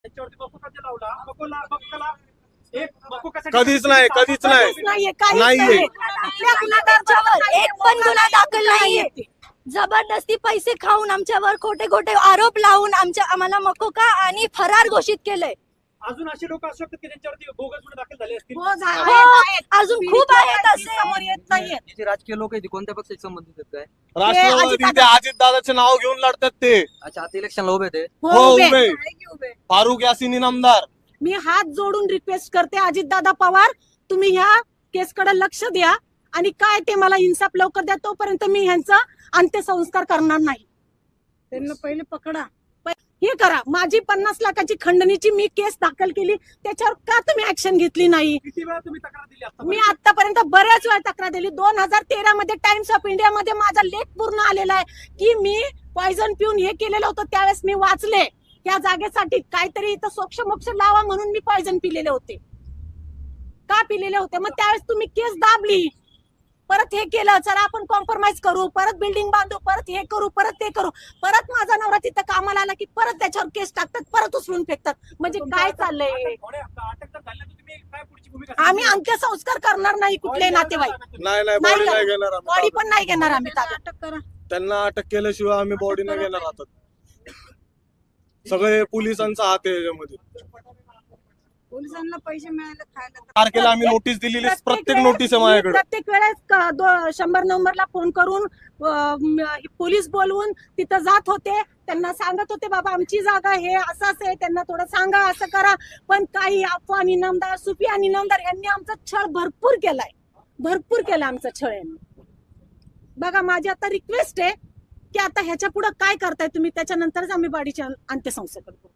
त्याच्यावरती बकू कधी लावला बकूला एक बकू कसा कधीच नाही, कधीच नाही. नाहीये, काहीच नाहीये. नाहीये. आपल्या गुन्हेगारांच्यावर एक पण गुन्हा दाखल नाहीये. जबरदस्ती पैसे खाऊन आमच्यावर खोटे खोटे आरोप लावून आम्हाला मकोका आणि फरार घोषित केलंय. अजून असे लोक असू शकतात की त्यांच्यावरती बोगस गुन्हे दाखल झाले असतील. हो, अजून खूप आहेत असे. समोर येत नाहीये. जे राजकीय लोक आहेत ते कोणत्या पक्षाशी संबंधित आहेत काय? राष्ट्रवादी ते अजितदादाचे नाव घेऊन लढतात ते. अच्छा, आता इलेक्शनला उभे ते. हो, उभे. फारुख यासिन इनामदार. मी हात जोडून रिक्वेस्ट करते अजितदादा पवार, तुम्ही ह्या केसकडे लक्ष द्या आणि काय ते मला इन्साफ लवकर द्या. तोपर्यंत मी ह्यांचा अंत्यसंस्कार करणार नाही. त्यांना पहिले पकडा, हे करा. माझी 50 लाखाची खंडणीची मी केस दाखल केली, त्याच्यावर का तुम्ही ऍक्शन घेतली नाही? किती वेळा तुम्ही तक्रार दिली आता? मी आतापर्यंत बऱ्याच वेळा तक्रार दिली. 2013 मध्ये टाइम्स ऑफ इंडिया मध्ये माझा लेख पूर्ण आलेला आहे की मी पॉइझन पिऊन हे केलेलं होतं. त्यावेळेस मी वाचले या जागेसाठी काहीतरी इथं सोक्ष मोक्ष लावा म्हणून मी पॉइझन पिलेले होते. का पिलेले होते? मग त्यावेळेस तुम्ही केस दाबली, परत हे केलं, चला आपण कॉम्प्रोमाइज करू, परत बिल्डिंग बांधू, परत हे करू, परत ते करू. परत माझा नवरा तिथं कामाला आला की परत त्याच्यावर केस टाकतात, परत उचलून फेकतात. म्हणजे काय चाललंय? अटक तर झाली, तुम्ही काय पुढची भूमिका? आम्ही अंत्यसंस्कार करणार नाही कुठले नातेवाईक. नाही नाही, बॉडी नाही घेणार आम्ही. बॉडी पण नाही घेणार आम्ही. अटक करा. त्यांना अटक केल्याशिवाय आम्ही बॉडी नाही घेणार आहोत. सगळे पोलिसांचा हात आहे याच्यामध्ये. पोलिसांना पैसे मिळाले खायला. तारखेला आम्ही नोटीस दिलेली, प्रत्येक नोटीस आहे माझ्याकडे. प्रत्येक वेळेस 100 नंबरला फोन करून पोलीस बोलवून तिथं जात होते. त्यांना सांगत होते बाबा आमची जागा हे असंच आहे, त्यांना थोडं सांगा, असं करा. पण काही अफवान इनामदार, सुफियान इनामदार यांनी आमचा छळ भरपूर केलाय. भरपूर केला आमचा छळ यांनी. बघा, माझी आता रिक्वेस्ट आहे की आता ह्याच्या पुढे काय करताय तुम्ही, त्याच्यानंतरच आम्ही बॉडीचे अंत्यसंस्कार करतो.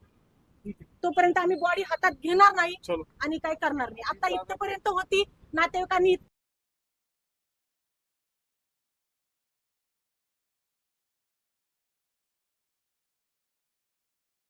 तोपर्यंत आम्ही बॉडी हातात घेणार नाही आणि काय करणार नाही. आता इथपर्यंत होती, नातेवाईकांनी